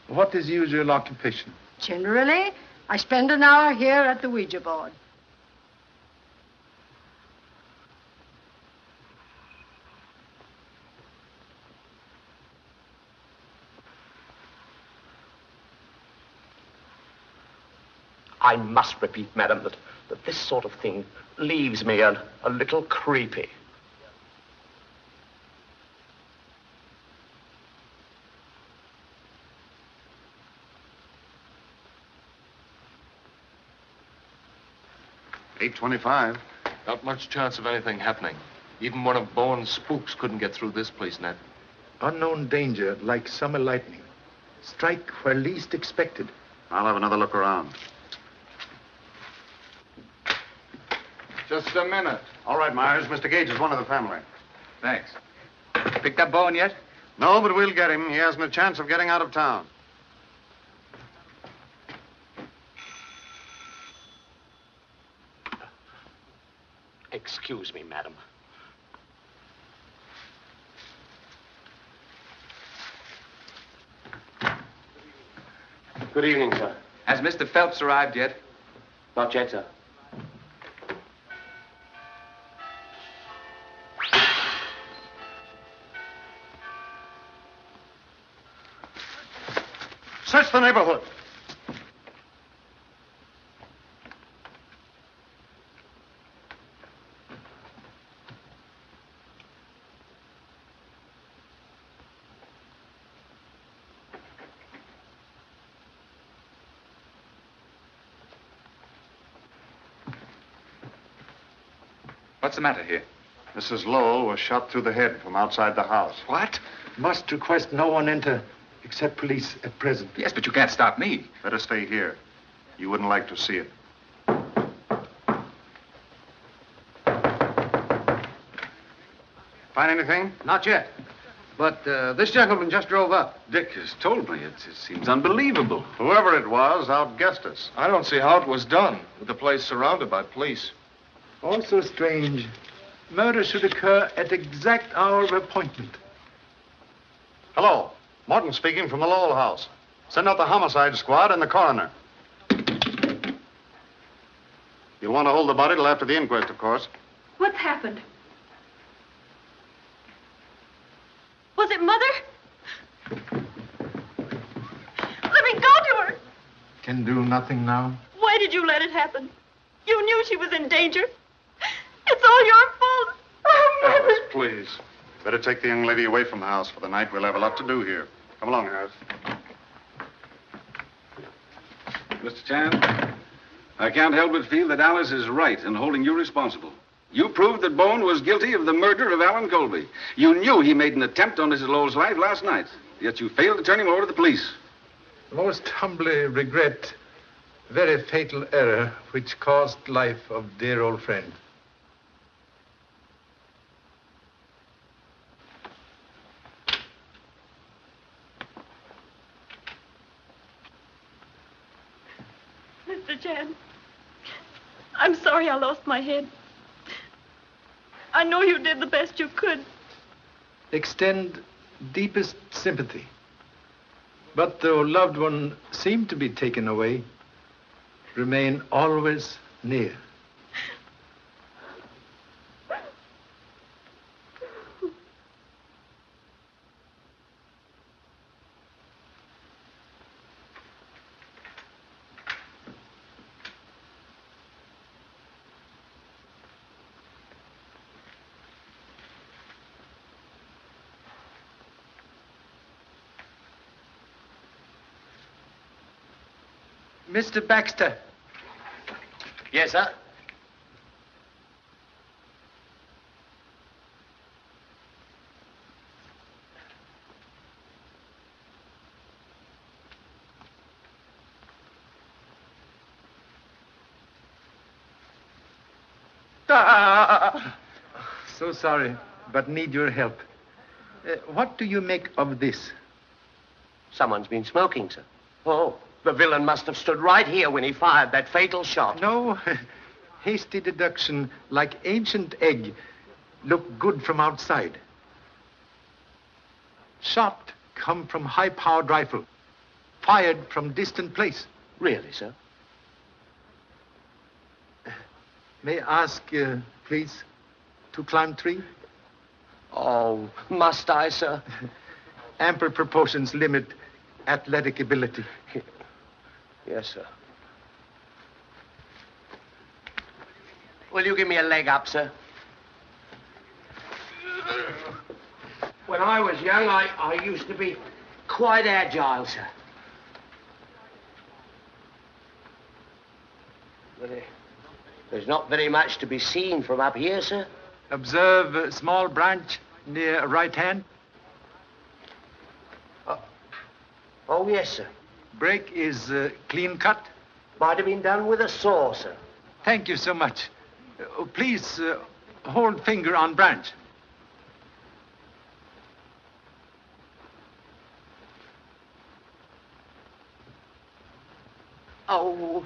what is usual occupation? Generally, I spend an hour here at the Ouija board. I must repeat, madam, that this sort of thing leaves me a little creepy. $8.25. Not much chance of anything happening. Even one of Bowen's spooks couldn't get through this place, Ned. Unknown danger, like summer lightning. Strike where least expected. I'll have another look around. Just a minute. All right, Myers. Mr. Gage is one of the family. Thanks. Picked up Bowen yet? No, but we'll get him. He hasn't a chance of getting out of town. Excuse me, madam. Good evening, sir. Has Mr. Phelps arrived yet? Not yet, sir. Search the neighborhood. What's the matter here? Mrs. Lowell was shot through the head from outside the house. What? Must request no one enter except police at present. Yes, but you can't stop me. Better stay here. You wouldn't like to see it. Find anything? Not yet. But this gentleman just drove up. Dick has told me. It seems unbelievable. Whoever it was outguessed us. I don't see how it was done, with the place surrounded by police. Also strange. Murder should occur at exact hour of appointment. Hello. Morton speaking from the Lowell house. Send out the homicide squad and the coroner. You'll want to hold the body till after the inquest, of course. What's happened? Was it Mother? Let me go to her. Can do nothing now. Why did you let it happen? You knew she was in danger. It's all your fault. Oh, Mother. Alice, please. Better take the young lady away from the house for the night. We'll have a lot to do here. Come along, Harris. Mr. Chan, I can't help but feel that Alice is right in holding you responsible. You proved that Bowen was guilty of the murder of Alan Colby. You knew he made an attempt on Mrs. Lowell's life last night, yet you failed to turn him over to the police. Most humbly regret very fatal error which cost life of dear old friend. Mr. Chan, I'm sorry I lost my head. I know you did the best you could. Extend deepest sympathy. But though loved one seemed to be taken away, remain always near. Mr. Baxter. Yes, sir? So sorry, but need your help. What do you make of this? Someone's been smoking, sir. Oh, the villain must have stood right here when he fired that fatal shot. No. Hasty deduction, like ancient egg, look good from outside. Shot come from high-powered rifle, fired from distant place. Really, sir? May I ask, please, to climb tree? Oh, must I, sir? Ample proportions limit athletic ability. Yes, sir. Will you give me a leg up, sir? When I was young, I used to be quite agile, sir. But there's not very much to be seen from up here, sir. Observe a small branch near right hand. Oh, yes, sir. Break is clean cut. Might have been done with a saw, sir. Thank you so much. Please hold finger on branch. Oh.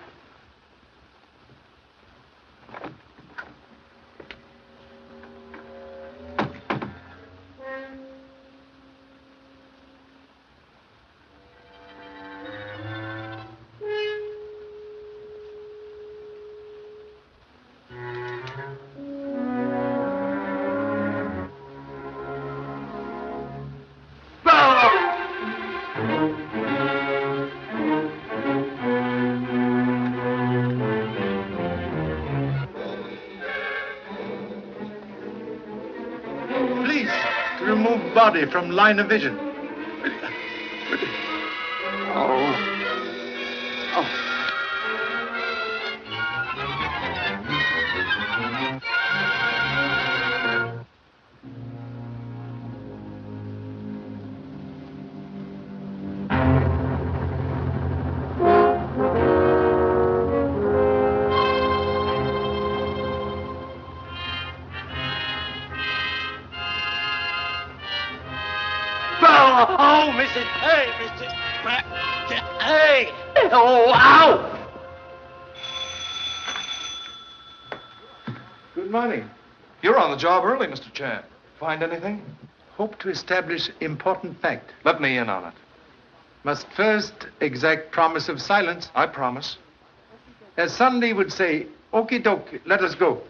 body from line of vision. Oh, Mrs. Hey, Mr. Hey! Oh, ow! Good morning. You're on the job early, Mr. Chan. Find anything? Hope to establish important fact. Let me in on it. Must first exact promise of silence. I promise. As Sunday would say, okie doke, let us go.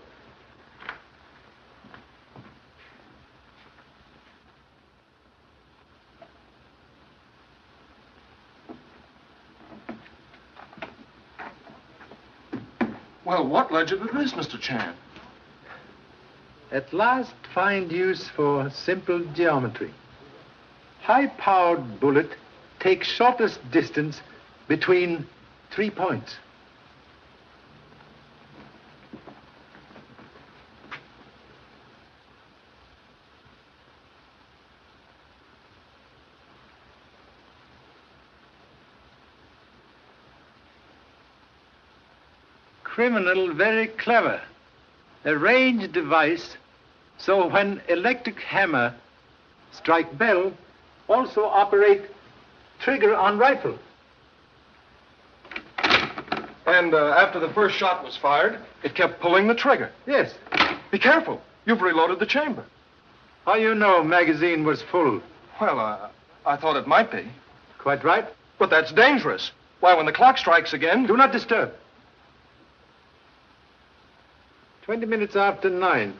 Well, what led you to this, Mr. Chan? At last find use for simple geometry. High-powered bullet takes shortest distance between 3 points. Criminal very clever. Arrange device so when electric hammer strike bell, also operate trigger on rifle. And after the first shot was fired, it kept pulling the trigger. Yes. Be careful. You've reloaded the chamber. How you know magazine was full? Well, I thought it might be. Quite right. But that's dangerous. Why, when the clock strikes again... Do not disturb. 20 minutes after 9.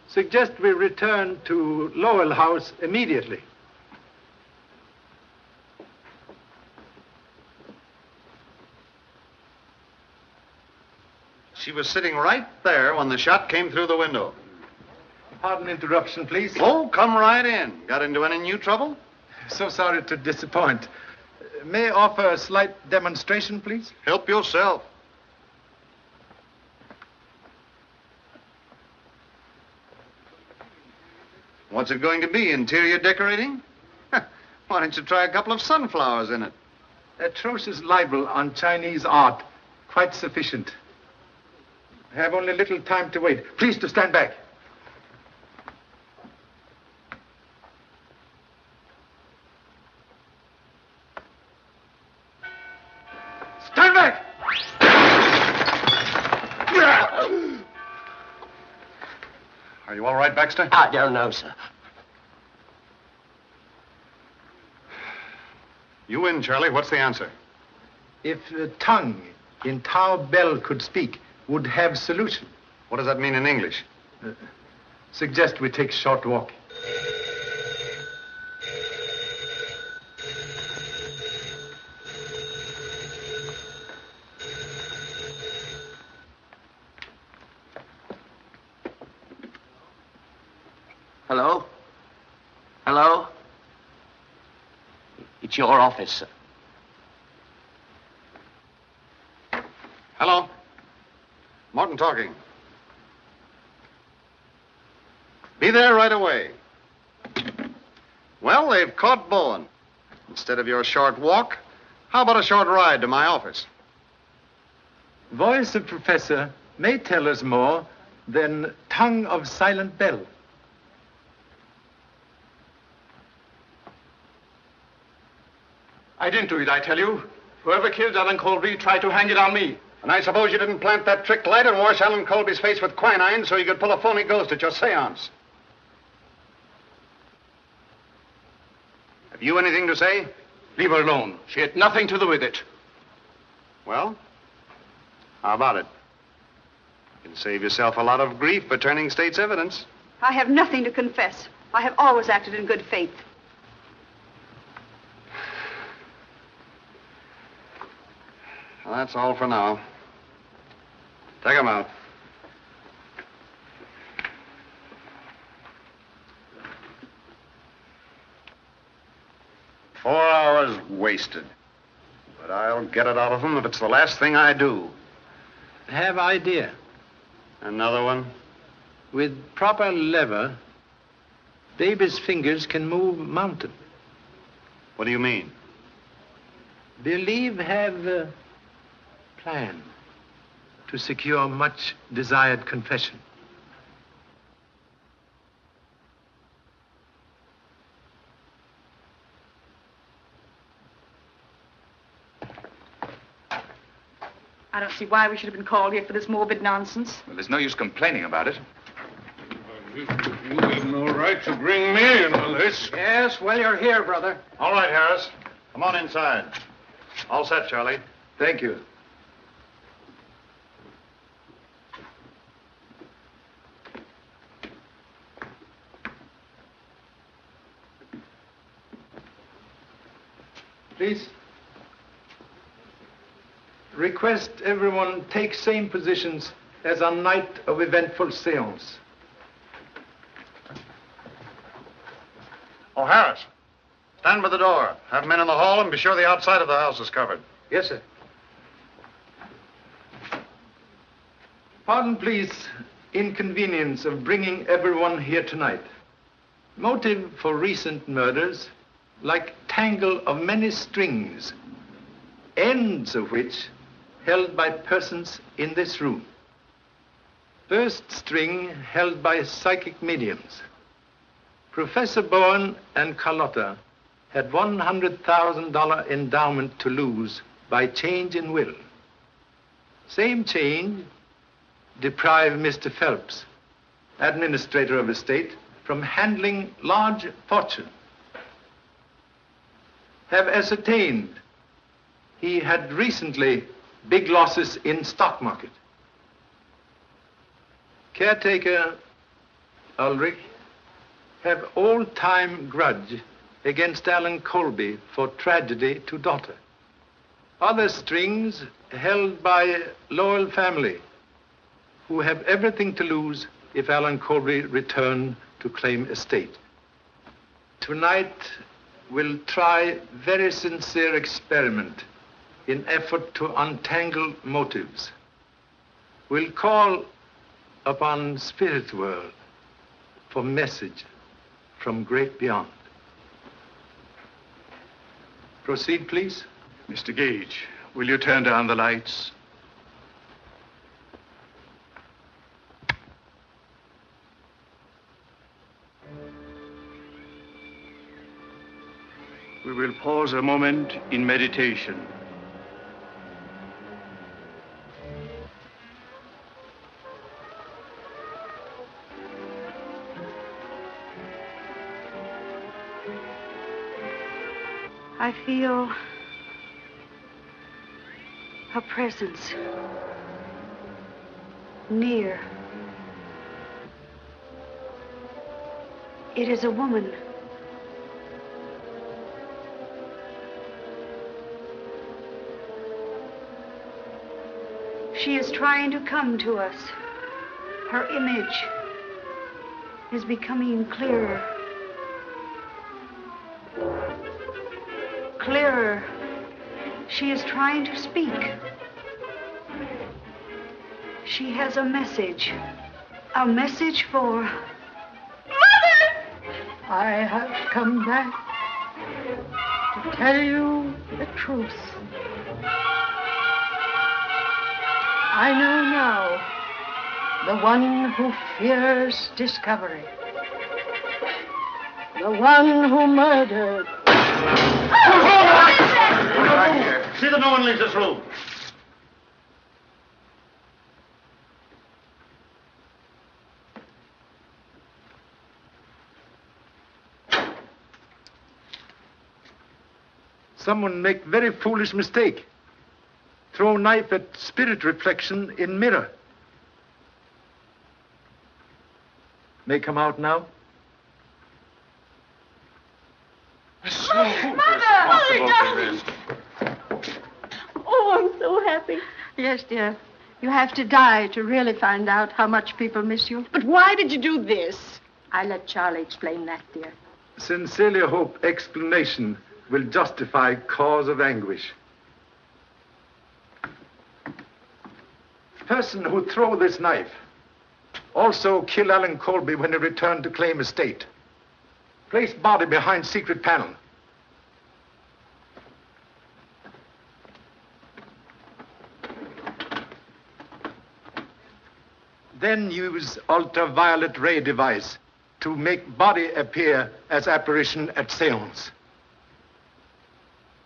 Suggest we return to Lowell House immediately. She was sitting right there when the shot came through the window. Pardon interruption, please. Oh, come right in. Got into any new trouble? So sorry to disappoint. May I offer a slight demonstration, please? Help yourself. What's it going to be, interior decorating? Why don't you try a couple of sunflowers in it? Atrocious libel on Chinese art. Quite sufficient. I have only little time to wait. Please to stand back. Stand back! Are you all right, Baxter? I don't know, sir. You win, Charlie. What's the answer? If tongue in Tao Bell could speak, would have solution. What does that mean in English? Suggest we take short walk. Hello? Hello? It's your office, sir. Hello? Morton talking. Be there right away. Well, they've caught Bowen. Instead of your short walk, how about a short ride to my office? Voice of professor may tell us more than tongue of silent bell. I didn't do it, I tell you. Whoever killed Alan Colby tried to hang it on me. And I suppose you didn't plant that trick light and wash Alan Colby's face with quinine so you could pull a phony ghost at your seance. Have you anything to say? Leave her alone. She had nothing to do with it. Well, how about it? You can save yourself a lot of grief by turning state's evidence. I have nothing to confess. I have always acted in good faith. Well, that's all for now. Take him out. was wasted. But I'll get it out of him if it's the last thing I do. Have idea. Another one? With proper lever, baby's fingers can move mountain. What do you mean? Believe have a plan to secure much desired confession. I don't see why we should have been called here for this morbid nonsense. Well, there's no use complaining about it. You have no right to bring me into this. Yes, well, you're here, brother. All right, Harris. Come on inside. All set, Charlie. Thank you. Please. Request everyone take same positions as on night of eventful seance. Oh, Harris. Stand by the door. Have men in the hall and be sure the outside of the house is covered. Yes, sir. Pardon, please, inconvenience of bringing everyone here tonight. Motive for recent murders, like tangle of many strings, ends of which held by persons in this room. First string held by psychic mediums. Professor Bowen and Carlotta had $100,000 endowment to lose by change in will. Same change deprived Mr. Phelps, administrator of estate, from handling large fortune. Have ascertained he had recently big losses in stock market. Caretaker Ulrich have all-time grudge against Alan Colby for tragedy to daughter. Other strings held by loyal family who have everything to lose if Alan Colby return to claim estate. Tonight, we'll try very sincere experiment in effort to untangle motives. We'll call upon spirit world for message from great beyond. Proceed, please. Mr. Gage, will you turn down the lights? We will pause a moment in meditation. I feel a presence near. It is a woman. She is trying to come to us. Her image is becoming clearer. Clearer. She is trying to speak. She has a message. A message for... Mother! I have come back to tell you the truth. I know now the one who fears discovery. The one who murdered. See that no one leaves this room. Someone make very foolish mistake. Throw knife at spirit reflection in mirror. May come out now. Mother, darling! Oh, I'm so happy. Yes, dear. You have to die to really find out how much people miss you. But why did you do this? I let Charlie explain that, dear. Sincerely hope explanation will justify cause of anguish. Person who throw this knife also kill Alan Colby when he returned to claim estate. Place body behind secret panel. Then use ultraviolet ray device to make body appear as apparition at seance.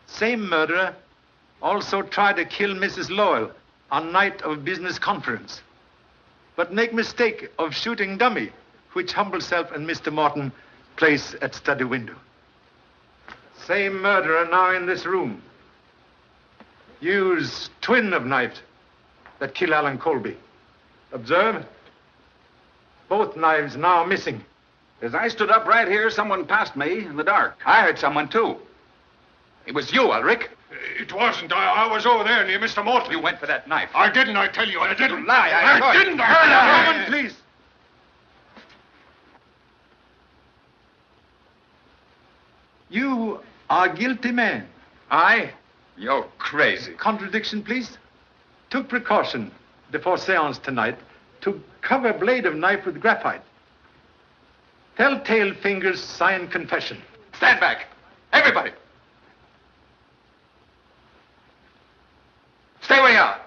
Same murderer also tried to kill Mrs. Lowell on night of business conference, but make mistake of shooting dummy, which humble self and Mr. Morton place at study window. Same murderer now in this room. Use twin of knife that kill Alan Colby. Observe. Both knives now missing. As I stood up right here, someone passed me in the dark. I heard someone, too. It was you, Ulrich. It wasn't. I was over there near Mr. Morton. You went for that knife. I didn't, I tell you. I didn't. You lie. I didn't. Woman, please. You are guilty man. I? You're crazy. Contradiction, please. Took precaution before seance tonight to cover blade of knife with graphite. Telltale fingers sign confession. Stand back. Everybody. Stay where you are.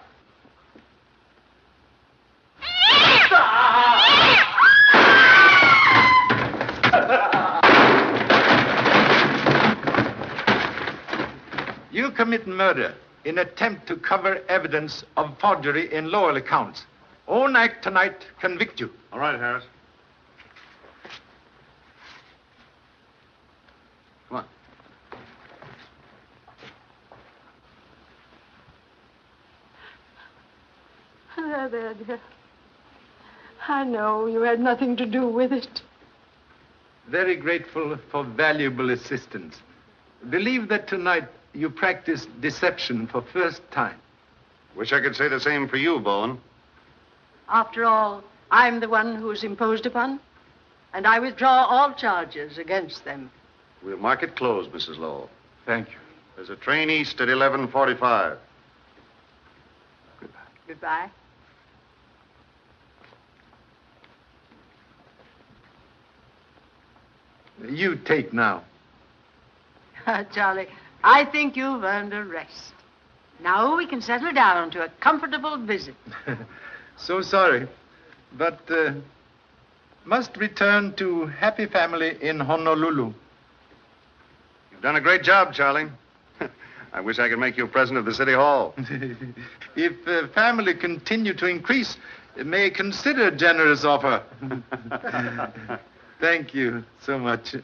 You commit murder in attempt to cover evidence of forgery in Lowell accounts. Own act tonight convict you. All right, Harris. Come on. There, dear. I know you had nothing to do with it. Very grateful for valuable assistance. Believe that tonight you practiced deception for first time. Wish I could say the same for you, Bowen. After all, I'm the one who's imposed upon, and I withdraw all charges against them. We'll mark it closed, Mrs. Lowell. Thank you. There's a train east at 11:45. Goodbye. You take now. Charlie, I think you've earned a rest. Now we can settle down to a comfortable visit. So sorry, but must return to happy family in Honolulu. You've done a great job, Charlie. I wish I could make you president of the City Hall. If family continue to increase, may consider generous offer. Thank you so much.